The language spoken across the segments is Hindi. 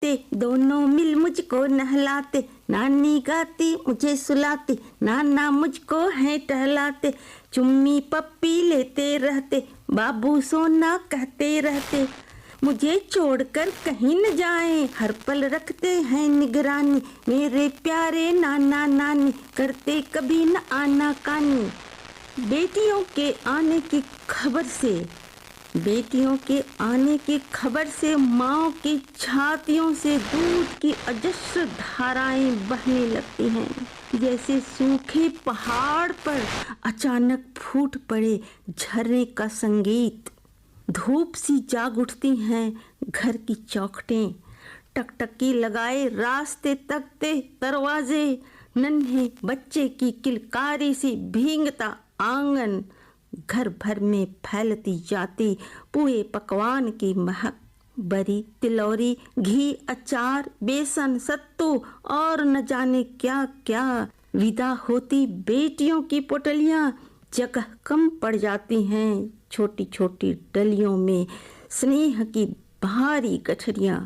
खिलाते, दोनों मिल मुझको नहलाते, नानी गाती मुझे सुलाती, नाना मुझको है टहलाते, चुम्मी पप्पी लेते रहते, बाबू सोना कहते रहते, मुझे छोड़कर कहीं न जाएं, हर पल रखते हैं निगरानी, मेरे प्यारे नाना नानी करते कभी न आना कानी। बेटियों के आने की खबर से, बेटियों के आने की खबर से माँओं की छातियों से दूध की अजस्र धाराएं बहने लगती हैं, जैसे सूखे पहाड़ पर अचानक फूट पड़े झरने का संगीत। धूप सी जाग उठती हैं घर की चौखटें, टकटकी लगाए रास्ते तकते दरवाजे, नन्हे बच्चे की किलकारी सी भींगता आंगन, घर भर में फैलती जाती पुए पकवान की महक, बरी तिलौरी घी अचार बेसन सत्तू और न जाने क्या क्या। विदा होती बेटियों की पोटलियां जगह कम पड़ जाती हैं, छोटी छोटी डलियों में स्नेह की भारी गठरियां,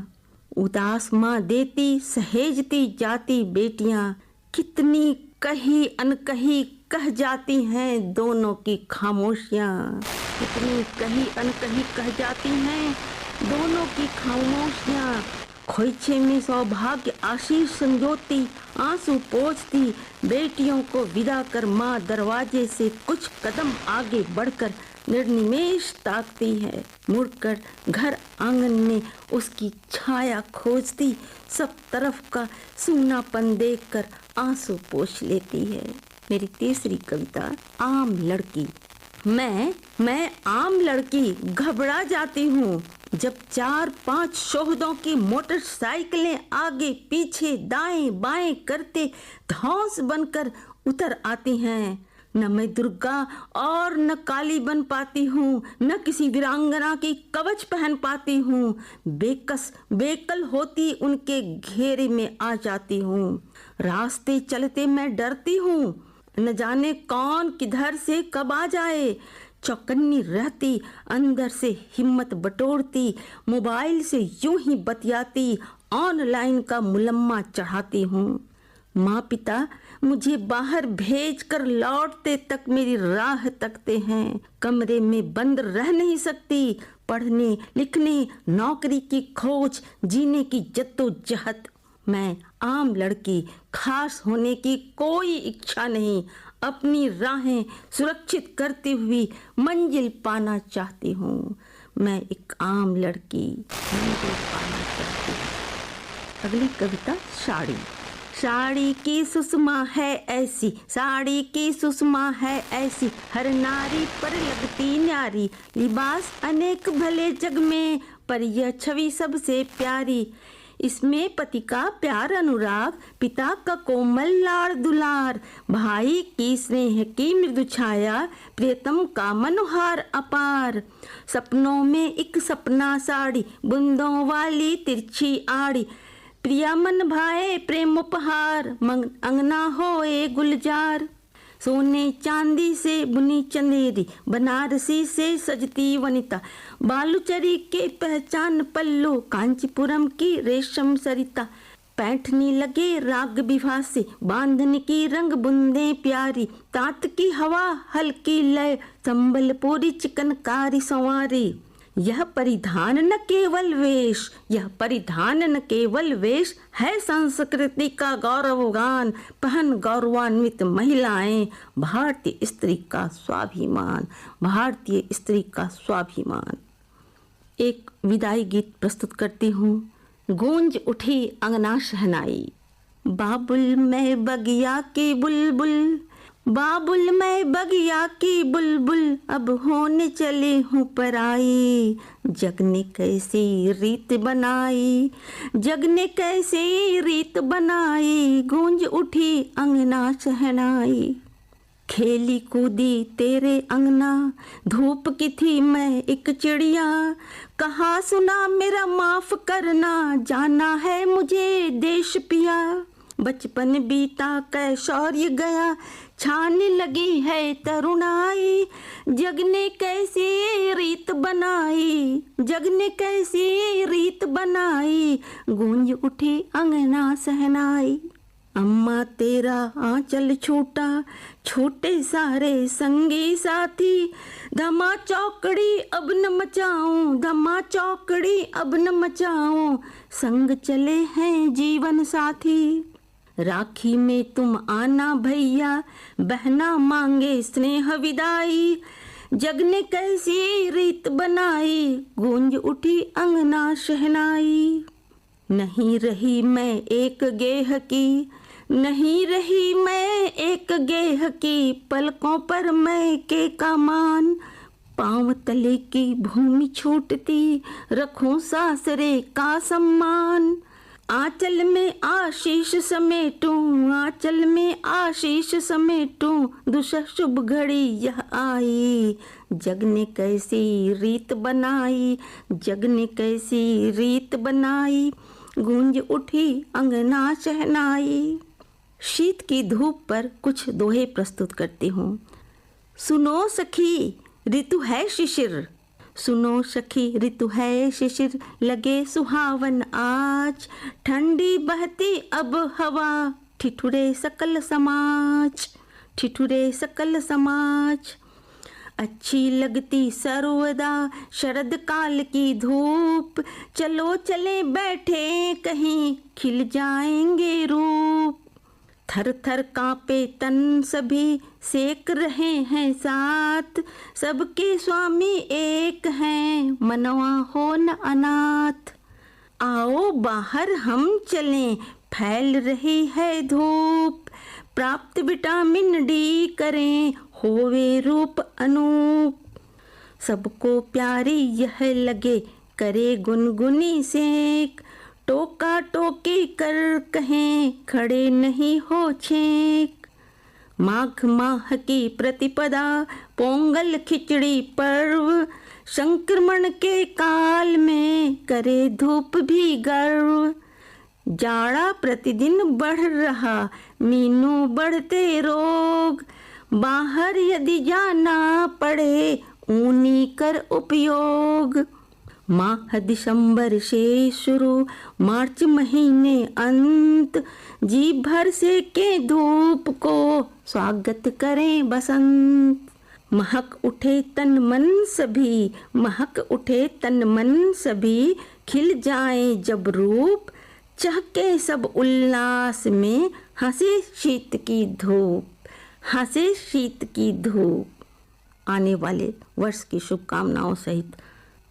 उदास माँ देती सहेजती जाती बेटियां, कितनी कही अनकही कह जाती हैं दोनों की खामोशियां, कितनी कही अनकही कह जाती हैं दोनों की खामोशियां। खोइछे में सौभाग्य आशीष संजोती आंसू पोंछती बेटियों को विदा कर माँ दरवाजे से कुछ कदम आगे बढ़कर निर्निमेष ताकती है, मुड़कर घर आंगन में उसकी छाया खोजती, सब तरफ का सूनापन देखकर आंसू पोंछ लेती है। मेरी तीसरी कविता आम लड़की। मैं आम लड़की घबरा जाती हूँ जब 4-5 शोहदों की मोटरसाइकिलें आगे पीछे दाएं बाएं करते धौंस बनकर उतर आती हैं। न मैं दुर्गा और न काली बन पाती हूँ, न किसी वीरांगना की कवच पहन पाती हूँ, बेकस बेकल होती उनके घेरे में आ जाती हूँ। रास्ते चलते मैं डरती हूँ, न जाने कौन किधर से कब आ जाए। चौकन्नी रहती, अंदर से हिम्मत बटोरती, मोबाइल से यूं ही बतियाती, ऑनलाइन का मुलम्मा चढ़ाती हूँ। माँ पिता मुझे बाहर भेजकर लौटते तक मेरी राह तकते हैं। कमरे में बंद रह नहीं सकती, पढ़ने लिखने नौकरी की खोज जीने की जद्दोजहद। मैं आम लड़की, खास होने की कोई इच्छा नहीं, अपनी राहें सुरक्षित करती हुई मंजिल पाना चाहती हूँ। मैं एक आम लड़की मंजिल पाना चाहती हूँ। अगली कविता साड़ी। साड़ी की सुषमा है ऐसी, साड़ी की सुषमा है ऐसी, हर नारी पर लगती न्यारी, लिबास अनेक भले जग में, पर यह छवि सबसे प्यारी। इसमें पति का प्यार अनुराग, पिता का कोमल लाड़ दुलार, भाई की स्नेह की मृदु छाया, प्रियतम का मनोहार अपार। सपनों में एक सपना साड़ी, बूंदों वाली तिरछी आड़ी, प्रिया मन भाए प्रेम उपहार, अंगना होए गुलजार। सोने चांदी से बुनी चंदेरी, बनारसी से सजती वनिता, बालूचरी के पहचान पल्लू, कांचीपुरम की रेशम सरिता। पैठनी लगे राग विभा से, बांधन की रंग बूंदे प्यारी, तात की हवा हल्की लय, संबलपुरी चिकनकारी संवारी। यह परिधान न केवल वेश, यह परिधान न केवल वेश है संस्कृति का गौरवगान, पहन गौरवान्वित महिलाएं, भारतीय स्त्री का स्वाभिमान, भारतीय स्त्री का स्वाभिमान। एक विदाई गीत प्रस्तुत करती हूँ। गूंज उठी अंगना शहनाई, बाबुल मैं बगिया की बुलबुल, बाबुल मैं बगिया की बुलबुल, अब होने चली हूँ पराई। जग ने कैसी रीत बनाई, जग ने कैसी रीत बनाई, गूंज उठी अंगना शहनाई। खेली कूदी तेरे अंगना, धूप की थी मैं एक चिड़िया, कहा सुना मेरा माफ करना, जाना है मुझे देश पिया। बचपन बीता कैशौर्य गया, छाने लगी है तरुणाई। जगने कैसी रीत बनाई, जगने कैसी रीत बनाई, गूंज उठी अंगना सहनाई। अम्मा तेरा आंचल छूटा, छोटे सारे संगी साथी, धमा चौकड़ी अब न मचाऊं, धमा चौकड़ी अब न मचाऊं, संग चले हैं जीवन साथी। राखी में तुम आना भैया, बहना मांगे स्नेह विदाई। जगने कैसी रीत बनाई, गूंज उठी अंगना शहनाई। नहीं रही मैं एक गेह की, नहीं रही मैं एक गेह की, पलकों पर मैं के का मान। पाँव तले की भूमि छूटती, रखूं सासरे का सम्मान। आंचल में आशीष समेटूं, आंचल में आशीष समेटूं, दुष् शुभ घड़ी यह आई। जगने कैसी रीत बनाई, जगने कैसी रीत बनाई, गूंज उठी अंगना शहनाई। शीत की धूप पर कुछ दोहे प्रस्तुत करती हूँ। सुनो सखी ऋतु है शिशिर, सुनो सखी ऋतु है शिशिर, लगे सुहावन आज। ठंडी बहती अब हवा, ठिठुरे सकल समाज, ठिठुरे सकल समाज। अच्छी लगती सर्वदा शरद काल की धूप, चलो चले बैठे कहीं खिल जाएंगे रूप। थर थर कांपे तन सभी, सेक रहे हैं साथ, सबके स्वामी एक हैं, मनवा हो न अनाथ। आओ बाहर हम चलें, फैल रही है धूप, प्राप्त विटामिन डी करें, होवे रूप अनूप। सबको प्यारी यह लगे, करे गुनगुनी सेक, टोका टोकी कर कहें, खड़े नहीं हो छेक। माघ माह की प्रतिपदा, पोंगल खिचड़ी पर्व, संक्रमण के काल में करे धूप भी गर्व। जाड़ा प्रतिदिन बढ़ रहा, मीनू बढ़ते रोग, बाहर यदि जाना पड़े, ऊनी कर उपयोग। माह दिसंबर से शुरू, मार्च महीने अंत, जी भर से के धूप को स्वागत करें बसंत। महक उठे तन मन सभी, महक उठे तन मन सभी, खिल जाए जब रूप, चहके सब उल्लास में, हंसे शीत की धूप, हंसे शीत की धूप। आने वाले वर्ष की शुभकामनाओं सहित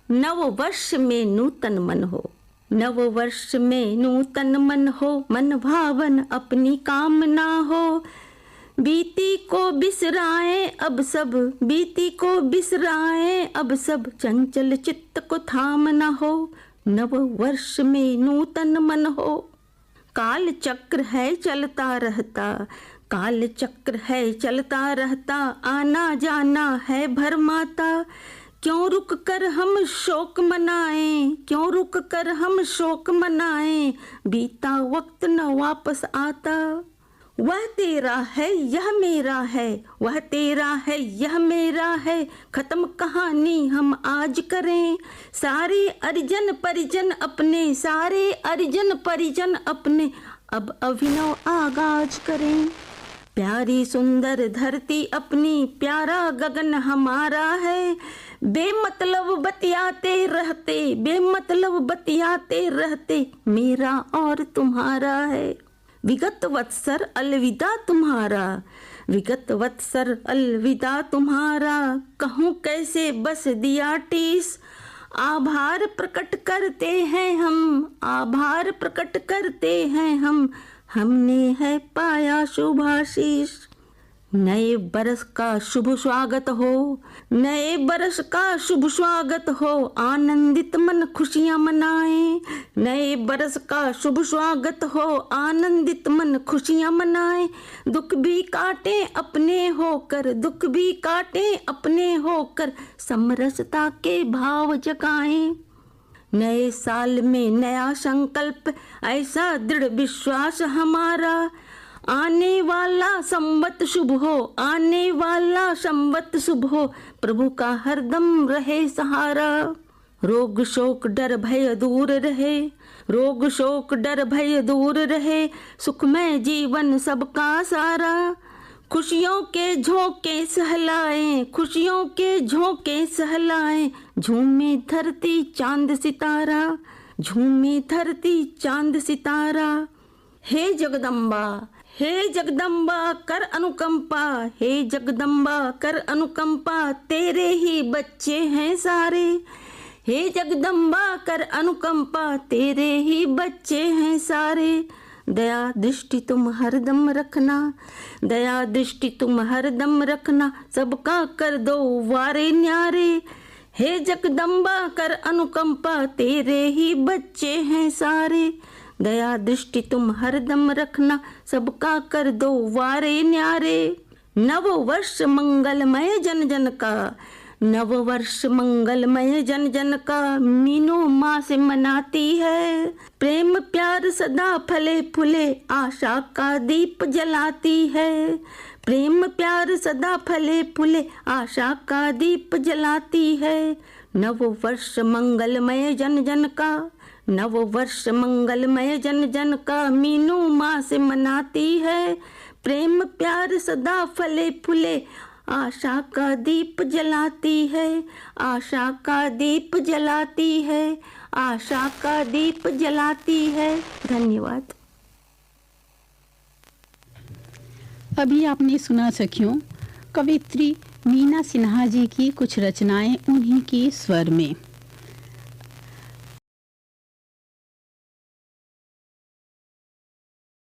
नव वर्ष में नूतन मन हो, नव वर्ष में नूतन मन हो, मन भावन अपनी कामना हो। बीती को बिसराए अब सब, बीती को बिसराए अब सब, चंचल चित्त को थामना हो, नव वर्ष में नूतन मन हो। काल चक्र है चलता रहता, काल चक्र है चलता रहता, आना जाना है भरमाता। क्यों रुक कर हम शोक मनाएं, क्यों रुक कर हम शोक मनाएं, बीता वक्त न वापस आता। वह तेरा है यह मेरा है, वह तेरा है यह मेरा है, खत्म कहानी हम आज करें। सारे अरिजन परिजन अपने, सारे अरिजन परिजन अपने, अब अभिनव आगाज करें। प्यारी सुंदर धरती अपनी, प्यारा गगन हमारा है, बेमतलब बतियाते रहते, बेमतलब बतियाते रहते, मेरा और तुम्हारा है। विगत वत्सर अलविदा तुम्हारा, विगत वत्सर अलविदा तुम्हारा, कहूँ कैसे बस दिया टीस। आभार प्रकट करते हैं हम, आभार प्रकट करते हैं हम, हमने है पाया शुभाशीष। नए बरस का शुभ स्वागत हो, नए बरस का शुभ स्वागत हो, आनंदित मन खुशियां मनाएं। नए बरस का शुभ स्वागत हो, आनंदित मन खुशियां मनाएं। दुख भी काटे अपने होकर, दुख भी काटे अपने होकर, समरसता के भाव जगाएं। नए साल में नया संकल्प, ऐसा दृढ़ विश्वास हमारा। आने वाला संवत शुभ हो, आने वाला संवत शुभ हो, प्रभु का हरदम रहे सहारा। रोग शोक डर भय दूर रहे, रोग शोक डर भय दूर रहे, सुखमय जीवन सबका सारा। खुशियों के झोंके सहलाएं, खुशियों के झोंके सहलाएं, झूमे धरती चांद सितारा, झूमे धरती चांद सितारा। हे जगदम्बा, हे जगदम्बा कर अनुकंपा, हे जगदम्बा कर अनुकंपा, तेरे ही बच्चे हैं सारे। हे जगदम्बा कर अनुकंपा, तेरे ही बच्चे हैं सारे। दया दृष्टि तुम हरदम रखना, दया दृष्टि तुम हरदम रखना, सबका कर दो वारे न्यारे। हे जगदम्बा कर अनुकंपा, तेरे ही बच्चे हैं सारे। दया दृष्टि तुम हरदम रखना, सबका कर दो वारे न्यारे। नव वर्ष मंगलमय जन जन का, नव वर्ष मंगलमय जन जन का, मीनू माँ से मनाती है। प्रेम प्यार सदा फले फूले, आशा का दीप जलाती है। प्रेम प्यार सदा फले फूले, आशा का दीप जलाती है। नव वर्ष मंगलमय जन जन का, नव वर्ष मंगलमय जन जन का, मीनू माँ से मनाती है। प्रेम प्यार सदा फले फूले, आशा का दीप जलाती है, आशा का दीप जलाती है, आशा का दीप जलाती है। धन्यवाद। अभी आपने सुना सखियों कवित्री मीना सिन्हा जी की कुछ रचनाएं उन्हीं की स्वर में।